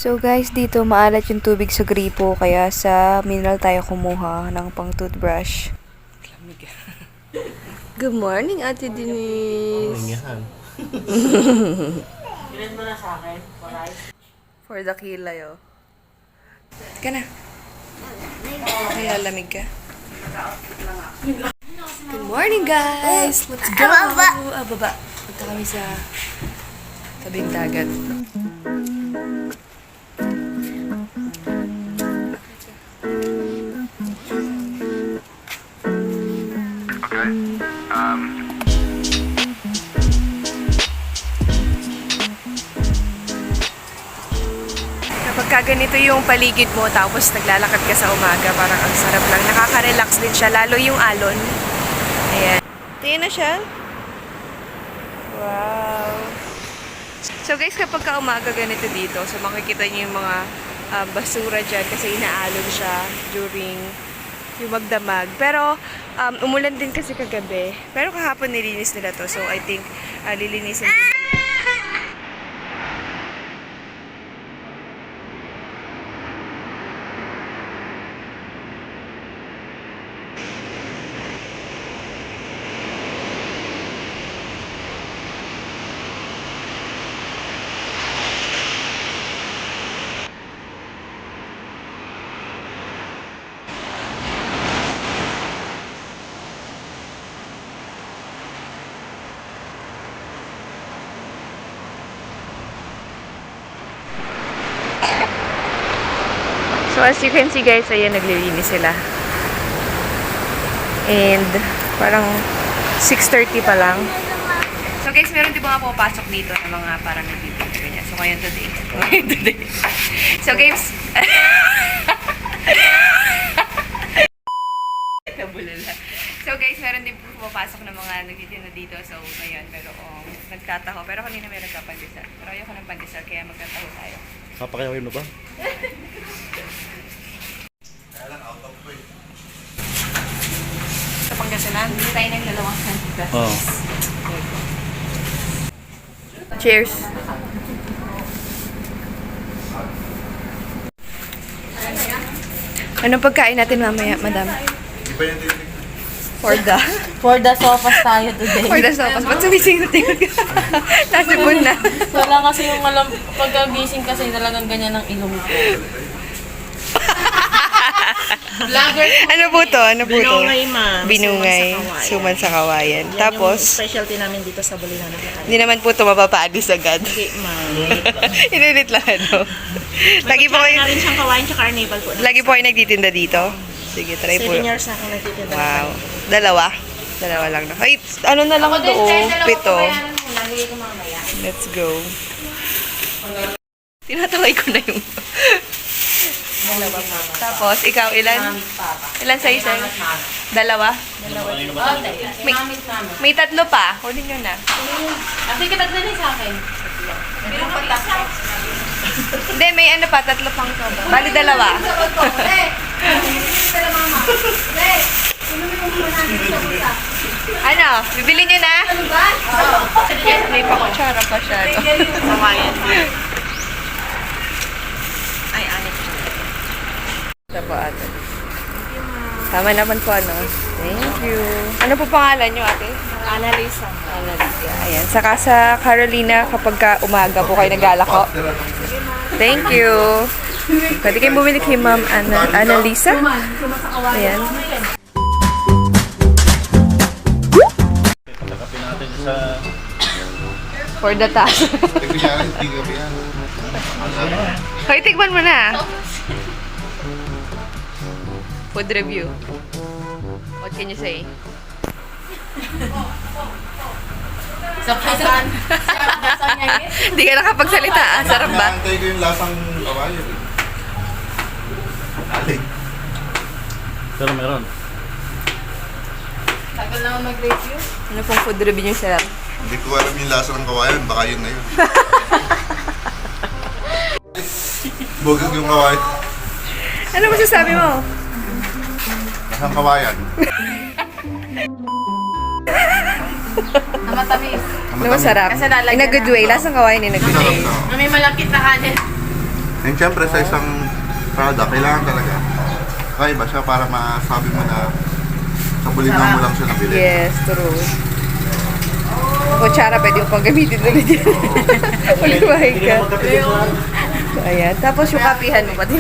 So guys, dito maalat yung tubig sa gripo kaya sa mineral tayo kumuha ng pang toothbrush. Good morning, Ate Denise. Mahingahan. Ilan mo na sa akin? For the kilay, oh. Ka na. Nilalamig ka. Good morning, guys! Let's go! Baba. Punta kami sa tabing dagat. Kapag ganito yung paligid mo tapos naglalakad ka sa umaga, parang ang sarap lang. Nakaka-relax din siya, lalo yung alon. Ayan. Tingnan na siya. Wow. So guys, kapag umaga ganito dito, so makikita niyo yung mga basura dyan kasi inaalon siya during yung magdamag. Pero umulan din kasi kagabi. Pero kahapon nilinis nila to. So I think lilinisin din. So as you can see guys, ayan naglilinis sila. And parang 6:30 pa lang. So guys, meron din mga pumapasok dito ng mga parang nagbibigay ganyan. So ngayon today. So guys, so guys, meron din pumapasok ng mga nagtitinda dito. So ngayon, pero nagtataho. Pero kanina meron ka pandesal. Pero ayoko ng pandesal, kaya magtataho tayo. Papakayawin mo ba? Sa Pangasinan, hindi tayo ng dalawang sandal. Oo. Cheers! Anong pagkain natin mamaya, madam? For the sofas tayo today. For the sopas. Ba't sumising-ting ka? Nasipon na. Wala kasi yung alam, pagka-gising kasi talagang ganyan ang ilong ko. Vlogger po. Ano po to? Ano po to? Binungay, ma'am. Binungay. Suman sa kawayan. Yan Tapos, yung specialty namin dito sa Bulinaw na Kawayan. hindi naman po ito mapapaadis agad. Okay, ma'am. Inilit lang, ano? Lagi po May kayo, na rin siyang kawayan tsaka carnival po. lagi po kayo nagtitinda dito? Sige, try po. 7 years na ako nagtitinda. Wow. Dalawa? Dalawa lang na. Ay, ano na lang ito, oh. Pito. Let's go. Tinataway ko na yung... Tapos, ikaw, ilan? Ilan sa isa? Dalawa? May tatlo pa. Kunin nyo na. Kasi kitagda na sa akin. Hindi, may ano pa, tatlo pang soba. Bali, dalawa. Ano? Bibili nyo na? May pakutsara pa siya. Kawayan. Ay, anit. Ito po, ate. Tama naman po, ano? Thank you. Ano po pangalan nyo, ate? Analisa. Annalisa. Ayan. Saka sa Carolina, kapag umaga po kayo naglalako. Thank you. Pwede kayong bumili kay Ma'am Annalisa. Ayan. Palakapin natin sa... For the task. Hoy, tikman mo na. Food review. What can you say? Saan? Hindi ka nakapagsalita. Ah. Sarap ba? Naantay ko yung lasang kawayan. Alig. Pero meron. Tagal na ako mag-review. Ano pong food review niyo, sir? Hindi ko alam yung lasa ng kawayan. Baka yun na yun. Bugag yung kawayan. Ano masasabi mo? Lasang kawayan. Matamis. Ano masarap? Kasi lalagyan In a good na- way. Lasang kawain in a good way. Na may malapit na kanin. And syempre sa isang product, kailangan talaga kakaiba siya para masabi mo na sa bulingan mo lang siya nabili. Yes, true. Kutsara, pwede mo pang gamitin ulit yan. Uliwahin ka. So, ayan. Tapos yung kapihan mo pati.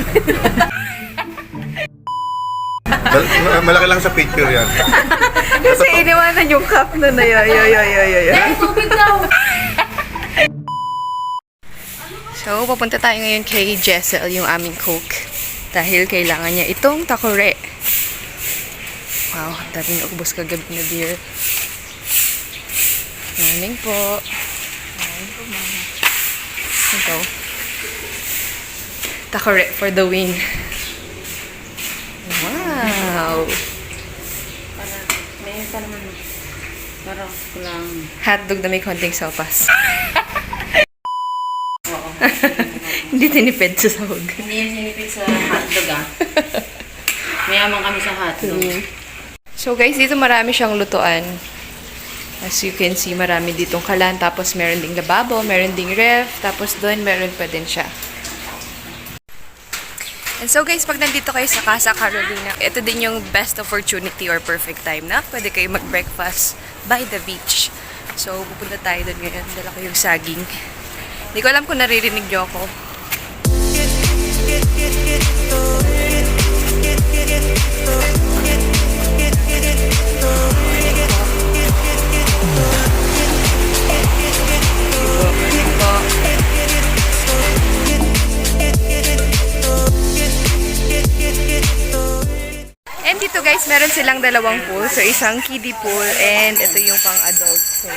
Malaki lang sa picture yan. Kasi iniwanan yung cup na na yun. Tubig daw! So, papunta tayo ngayon kay Jessel, yung aming Coke. Dahil kailangan niya itong takore. Wow, dami na ubos kagabi na beer. Morning po. Morning po, mama. Ito. Takore for the win. Wow! Mayroon pa naman. Parang kulang. Hotdog na may konting sopas. Hindi tinipid sa sahog. Hindi yan sinipid sa hotdog ah. Mayaman kami sa hotdog. So guys, dito marami siyang lutuan. As you can see, marami ditong kalan. Tapos meron ding lababo, meron ding ref. Tapos doon, meron pa din siya. And so guys, pag nandito kayo sa Casa Carolina, ito din yung best opportunity or perfect time na pwede kayo mag-breakfast by the beach. So, pupunta tayo doon ngayon. Dala ko yung saging. Hindi ko alam kung naririnig niyo ako. And dito guys, meron silang dalawang pool. So, isang kiddie pool and ito yung pang-adult. So,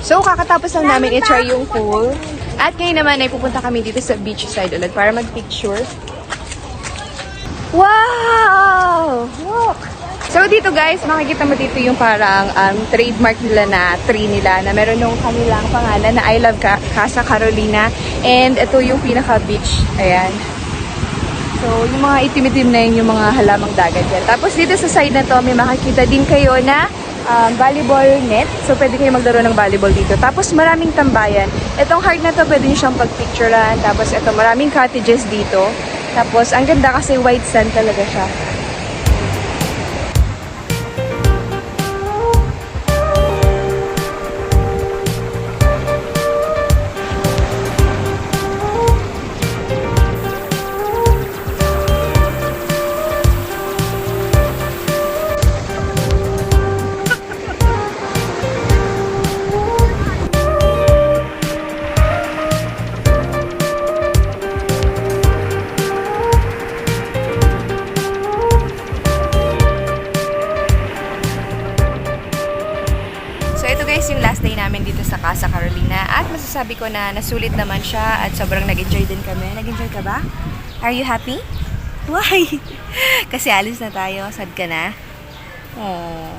So, kakatapos lang namin i-try yung pool. At ngayon naman ay pupunta kami dito sa beach side ulit para mag-picture. Wow! Look! So, dito guys, makikita mo dito yung parang trademark nila na tree nila na meron yung kanilang pangalan na I Love Casa Carolina. And ito yung pinaka-beach. Ayan. So, yung mga itim-itim na yun, yung mga halamang dagat dyan. Tapos dito sa side na to, may makikita din kayo na volleyball net. So, pwede kayo maglaro ng volleyball dito. Tapos, maraming tambayan. Itong hard na to, pwede nyo siyang pagpicturean. Tapos, ito, maraming cottages dito. Tapos, ang ganda kasi white sand talaga siya. Yung last day namin dito sa Casa Carolina at masasabi ko na nasulit naman siya at sobrang nag-enjoy din kami. Nag-enjoy ka ba? Are you happy? Why? Kasi alis na tayo. Sad ka na? Oh,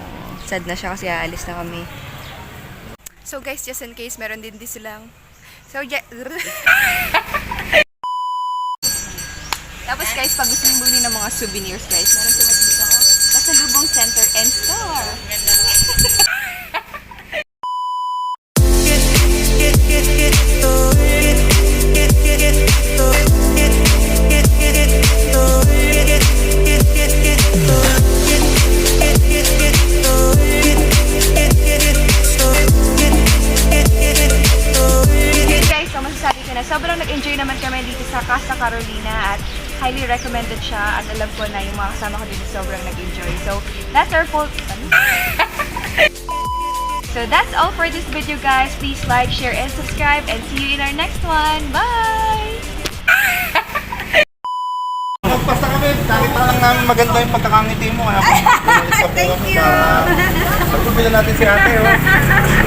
sad na siya kasi alis na kami. So guys, just in case, meron din silang... So, Tapos guys, pag gusto nyo bumili ng mga souvenirs guys, meron sila dito. Pasalubong Center and Store. Sobrang nag-enjoy naman kami dito sa Casa Carolina at highly recommended siya at alam ko na yung mga kasama ko dito sobrang nag-enjoy. So, that's our fault. So, that's all for this video guys. Please like, share, and subscribe and see you in our next one. Bye! Basta kami, nakita lang namin maganda yung pagkakangiti mo. Thank you! Pagpupila natin si ate. Oh.